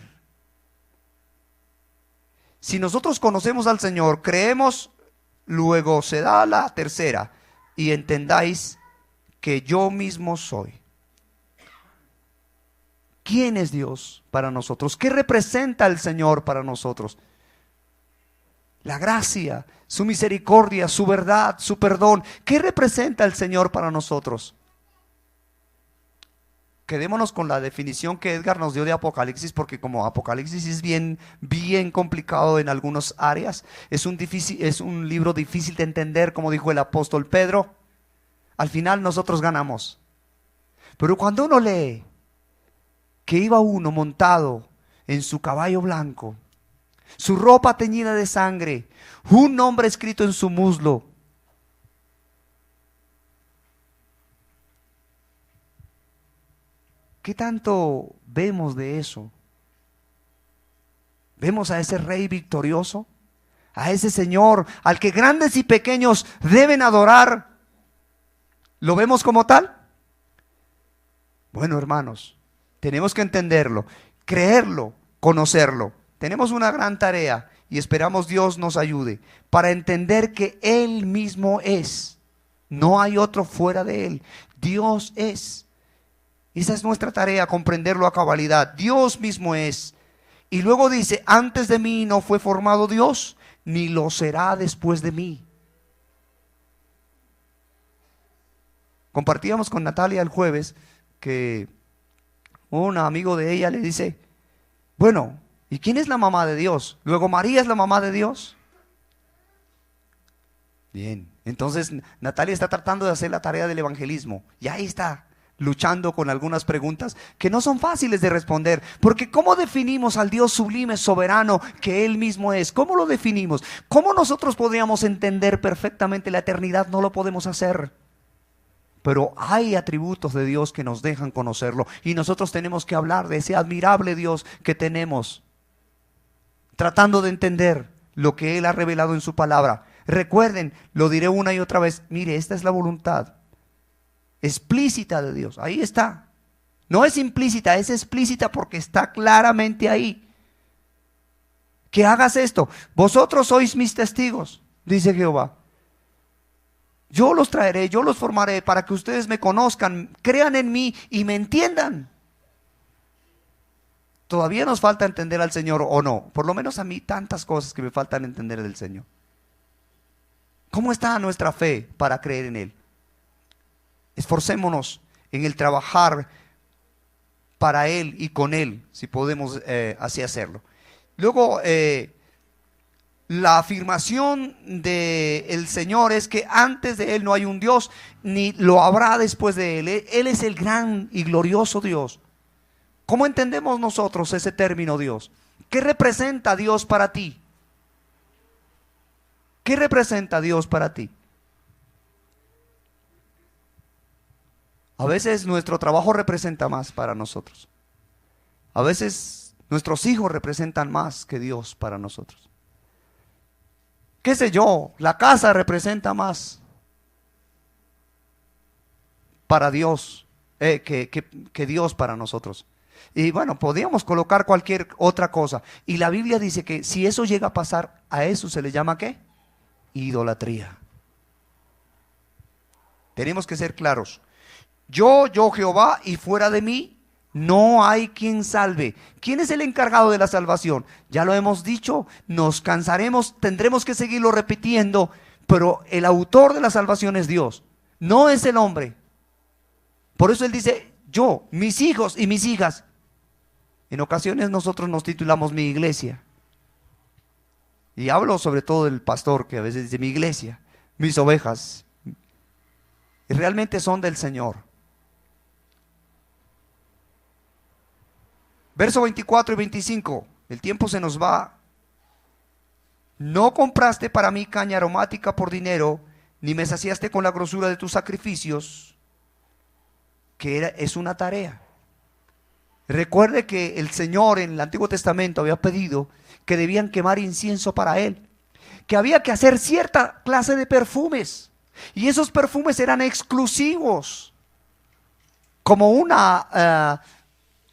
Si nosotros conocemos al Señor, creemos, luego se da la tercera, y entendáis que yo mismo soy. ¿Quién es Dios para nosotros? ¿Qué representa el Señor para nosotros? La gracia, su misericordia, su verdad, su perdón. ¿Qué representa el Señor para nosotros? Quedémonos con la definición que Edgar nos dio de Apocalipsis, porque como Apocalipsis es bien complicado en algunas áreas, es un libro difícil de entender, como dijo el apóstol Pedro. Al final nosotros ganamos. Pero cuando uno lee que iba uno montado en su caballo blanco, su ropa teñida de sangre, un nombre escrito en su muslo. ¿Qué tanto vemos de eso? ¿Vemos a ese rey victorioso? A ese Señor al que grandes y pequeños deben adorar. ¿Lo vemos como tal? Bueno, hermanos, tenemos que entenderlo, creerlo, conocerlo. Tenemos una gran tarea y esperamos Dios nos ayude para entender que Él mismo es. No hay otro fuera de Él. Dios es. Esa es nuestra tarea, comprenderlo a cabalidad. Dios mismo es. Y luego dice, antes de mí no fue formado Dios, ni lo será después de mí. Compartíamos con Natalia el jueves que un amigo de ella le dice, bueno, ¿y quién es la mamá de Dios? Luego, ¿María es la mamá de Dios? Bien, entonces Natalia está tratando de hacer la tarea del evangelismo. Y ahí está, luchando con algunas preguntas que no son fáciles de responder. Porque ¿cómo definimos al Dios sublime, soberano, que Él mismo es? ¿Cómo lo definimos? ¿Cómo nosotros podríamos entender perfectamente la eternidad? No lo podemos hacer. Pero hay atributos de Dios que nos dejan conocerlo. Y nosotros tenemos que hablar de ese admirable Dios que tenemos, tratando de entender lo que Él ha revelado en su palabra. Recuerden, lo diré una y otra vez, mire, esta es la voluntad explícita de Dios. Ahí está. No es implícita, es explícita porque está claramente ahí. Que hagas esto. Vosotros sois mis testigos, dice Jehová. Yo los traeré, yo los formaré para que ustedes me conozcan, crean en mí y me entiendan. Todavía nos falta entender al Señor, ¿o no? Por lo menos a mí tantas cosas que me faltan entender del Señor. ¿Cómo está nuestra fe para creer en Él? Esforcémonos en el trabajar para Él y con Él, si podemos así hacerlo. Luego, la afirmación del Señor es que antes de Él no hay un Dios, ni lo habrá después de Él. Él es el gran y glorioso Dios. ¿Cómo entendemos nosotros ese término Dios? ¿Qué representa Dios para ti? ¿Qué representa Dios para ti? A veces nuestro trabajo representa más para nosotros. A veces nuestros hijos representan más que Dios para nosotros. ¿Qué sé yo? La casa representa más para Dios que Dios para nosotros. Y bueno, podríamos colocar cualquier otra cosa. Y la Biblia dice que si eso llega a pasar, a eso se le llama ¿qué? Idolatría. Tenemos que ser claros. Yo Jehová, y fuera de mí no hay quien salve. ¿Quién es el encargado de la salvación? Ya lo hemos dicho, nos cansaremos, tendremos que seguirlo repitiendo, pero el autor de la salvación es Dios, no es el hombre. Por eso Él dice, yo, mis hijos y mis hijas. En ocasiones nosotros nos titulamos mi iglesia. Y hablo sobre todo del pastor que a veces dice mi iglesia, mis ovejas. Y realmente son del Señor. Verso 24 y 25, el tiempo se nos va. No compraste para mí caña aromática por dinero, ni me saciaste con la grosura de tus sacrificios, que es una tarea. Recuerde que el Señor en el Antiguo Testamento había pedido que debían quemar incienso para Él, que había que hacer cierta clase de perfumes, y esos perfumes eran exclusivos, como una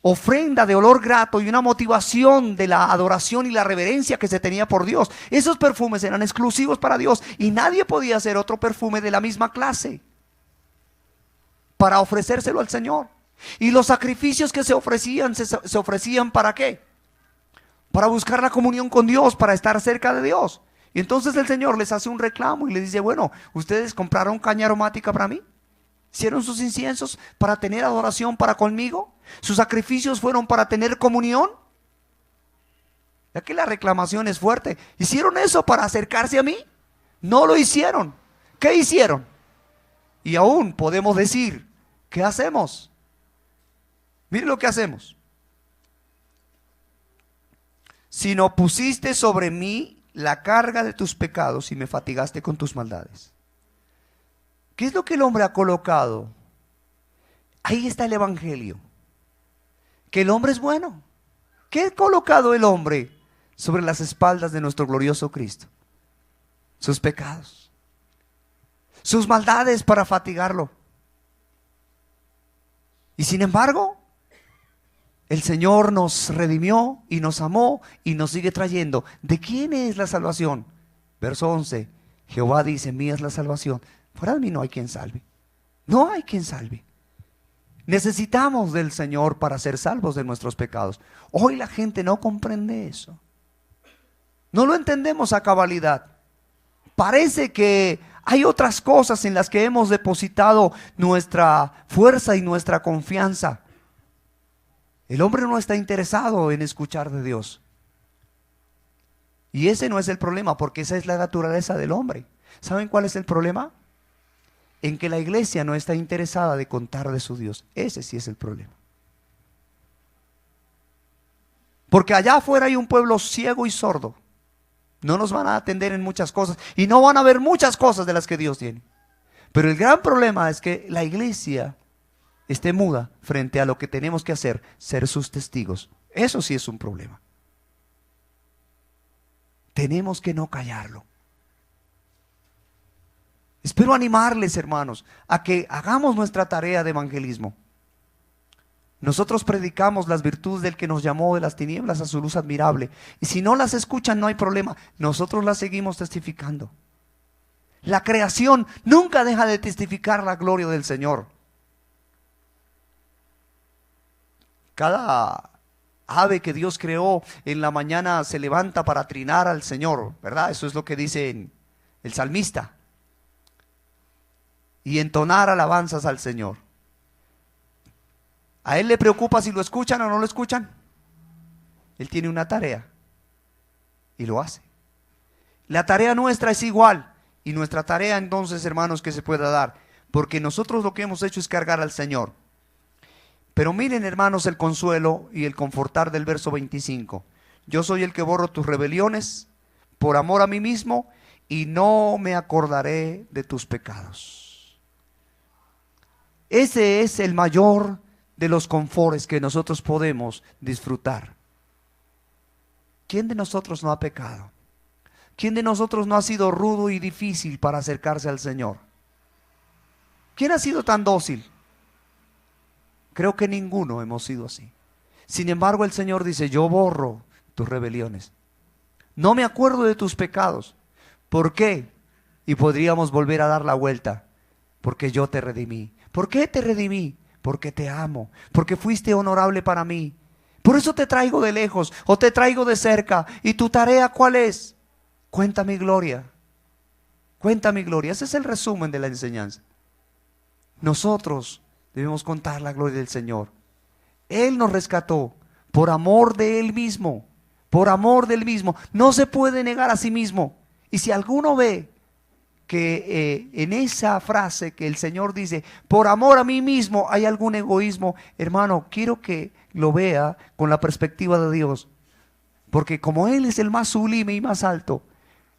ofrenda de olor grato y una motivación de la adoración y la reverencia que se tenía por Dios. Esos perfumes eran exclusivos para Dios y nadie podía hacer otro perfume de la misma clase para ofrecérselo al Señor. Y los sacrificios que se ofrecían ¿para qué? Para buscar la comunión con Dios, para estar cerca de Dios. Y entonces el Señor les hace un reclamo y les dice, bueno, ¿ustedes compraron caña aromática para mí? ¿Hicieron sus inciensos para tener adoración para conmigo? ¿Sus sacrificios fueron para tener comunión? Ya que la reclamación es fuerte. ¿Hicieron eso para acercarse a mí? No lo hicieron. ¿Qué hicieron? Y aún podemos decir, ¿qué hacemos? Mire lo que hacemos. sino pusiste sobre mí la carga de tus pecados y me fatigaste con tus maldades. ¿Qué es lo que el hombre ha colocado? Ahí está el evangelio. Que el hombre es bueno. ¿Qué ha colocado el hombre sobre las espaldas de nuestro glorioso Cristo? Sus pecados, sus maldades para fatigarlo. Y sin embargo, el Señor nos redimió y nos amó y nos sigue trayendo. ¿De quién es la salvación? Verso 11. Jehová dice, mía es la salvación. Fuera de mí no hay quien salve. No hay quien salve. Necesitamos del Señor para ser salvos de nuestros pecados. Hoy la gente no comprende eso. No lo entendemos a cabalidad. Parece que hay otras cosas en las que hemos depositado nuestra fuerza y nuestra confianza. El hombre no está interesado en escuchar de Dios. Y ese no es el problema, porque esa es la naturaleza del hombre. ¿Saben cuál es el problema? En que la iglesia no está interesada de contar de su Dios. Ese sí es el problema. Porque allá afuera hay un pueblo ciego y sordo. No nos van a atender en muchas cosas y no van a ver muchas cosas de las que Dios tiene. Pero el gran problema es que la iglesia esté muda frente a lo que tenemos que hacer, ser sus testigos. Eso sí es un problema. Tenemos que no callarlo. Espero animarles, hermanos, a que hagamos nuestra tarea de evangelismo. Nosotros predicamos las virtudes del que nos llamó de las tinieblas a su luz admirable. Y si no las escuchan, no hay problema. Nosotros las seguimos testificando. La creación nunca deja de testificar la gloria del Señor. Cada ave que Dios creó en la mañana se levanta para trinar al Señor, ¿verdad? Eso es lo que dice el salmista. Y entonar alabanzas al Señor. ¿A Él le preocupa si lo escuchan o no lo escuchan? Él tiene una tarea y lo hace. La tarea nuestra es igual. Y nuestra tarea entonces, hermanos, que se pueda dar, porque nosotros lo que hemos hecho es cargar al Señor. Pero miren, hermanos, el consuelo y el confortar del verso 25. Yo soy el que borro tus rebeliones por amor a mí mismo y no me acordaré de tus pecados. Ese es el mayor de los confortes que nosotros podemos disfrutar. ¿Quién de nosotros no ha pecado? ¿Quién de nosotros no ha sido rudo y difícil para acercarse al Señor? ¿Quién ha sido tan dócil? Creo que ninguno hemos sido así. Sin embargo, el Señor dice, yo borro tus rebeliones. No me acuerdo de tus pecados. ¿Por qué? Y podríamos volver a dar la vuelta. Porque yo te redimí. ¿Por qué te redimí? Porque te amo. Porque fuiste honorable para mí. Por eso te traigo de lejos o te traigo de cerca. ¿Y tu tarea cuál es? Cuenta mi gloria. Cuenta mi gloria. Ese es el resumen de la enseñanza. Nosotros debemos contar la gloria del Señor. Él nos rescató por amor de Él mismo. Por amor del mismo. No se puede negar a sí mismo. Y si alguno ve que en esa frase que el Señor dice, por amor a mí mismo, hay algún egoísmo, hermano, quiero que lo vea con la perspectiva de Dios. Porque como Él es el más sublime y más alto,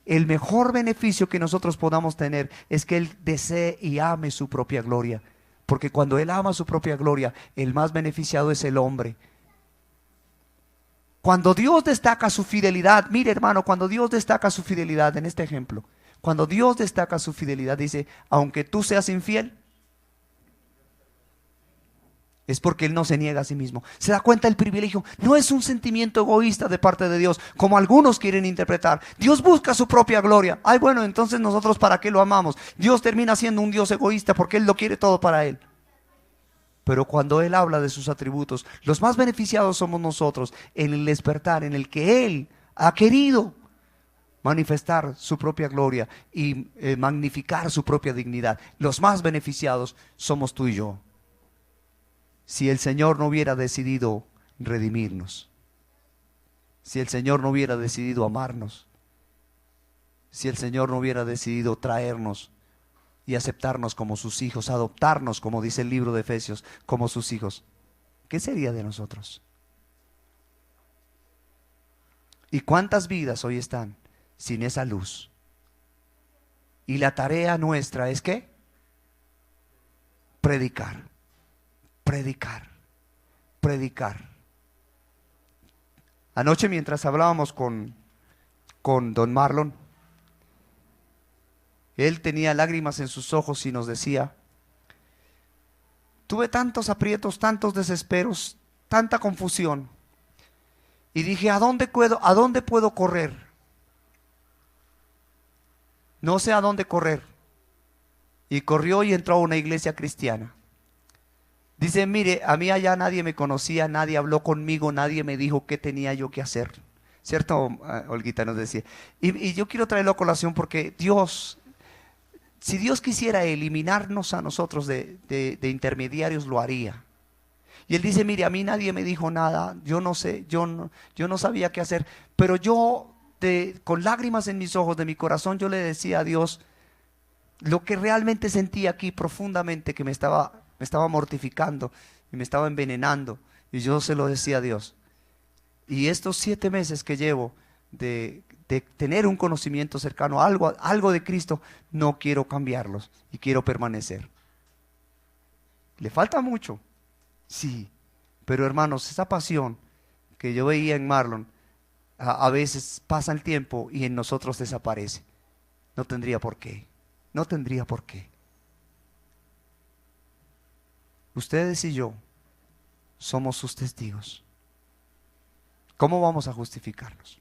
el mejor beneficio que nosotros podamos tener es que Él desee y ame su propia gloria. Porque cuando Él ama su propia gloria, el más beneficiado es el hombre. Cuando Dios destaca su fidelidad, mire hermano, cuando Dios destaca su fidelidad en este ejemplo, cuando Dios destaca su fidelidad, dice, aunque tú seas infiel, es porque Él no se niega a sí mismo. ¿Se da cuenta el privilegio? No es un sentimiento egoísta de parte de Dios, como algunos quieren interpretar. Dios busca su propia gloria. Ay, bueno, entonces nosotros ¿para qué lo amamos? Dios termina siendo un Dios egoísta porque Él lo quiere todo para Él. Pero cuando Él habla de sus atributos, los más beneficiados somos nosotros en el despertar, en el que Él ha querido manifestar su propia gloria y magnificar su propia dignidad. Los más beneficiados somos tú y yo. Si el Señor no hubiera decidido redimirnos, si el Señor no hubiera decidido amarnos, si el Señor no hubiera decidido traernos y aceptarnos como sus hijos, adoptarnos, como dice el libro de Efesios, como sus hijos, ¿qué sería de nosotros? ¿Y cuántas vidas hoy están sin esa luz? Y la tarea nuestra es ¿qué? Predicar, predicar, predicar. Anoche mientras hablábamos con don Marlon, él tenía lágrimas en sus ojos y nos decía, tuve tantos aprietos, tantos desesperos, tanta confusión. Y dije, a dónde puedo correr? No sé a dónde correr. Y corrió y entró a una iglesia cristiana. Dice, mire, a mí allá nadie me conocía, nadie habló conmigo, nadie me dijo qué tenía yo que hacer. ¿Cierto, Olguita nos decía? Y yo quiero traerlo a colación porque Dios, si Dios quisiera eliminarnos a nosotros de intermediarios, lo haría. Y él dice, mire, a mí nadie me dijo nada, yo no sé, yo no sabía qué hacer, pero yo con lágrimas en mis ojos, de mi corazón, yo le decía a Dios lo que realmente sentía aquí profundamente, que me estaba mortificando y me estaba envenenando, y yo se lo decía a Dios. Y estos 7 meses que llevo de tener un conocimiento cercano, algo de Cristo, no quiero cambiarlos y quiero permanecer. ¿Le falta mucho? Sí, pero hermanos, esa pasión que yo veía en Marlon, a veces pasa el tiempo y en nosotros desaparece. No tendría por qué, no tendría por qué. Ustedes y yo somos sus testigos. ¿Cómo vamos a justificarnos?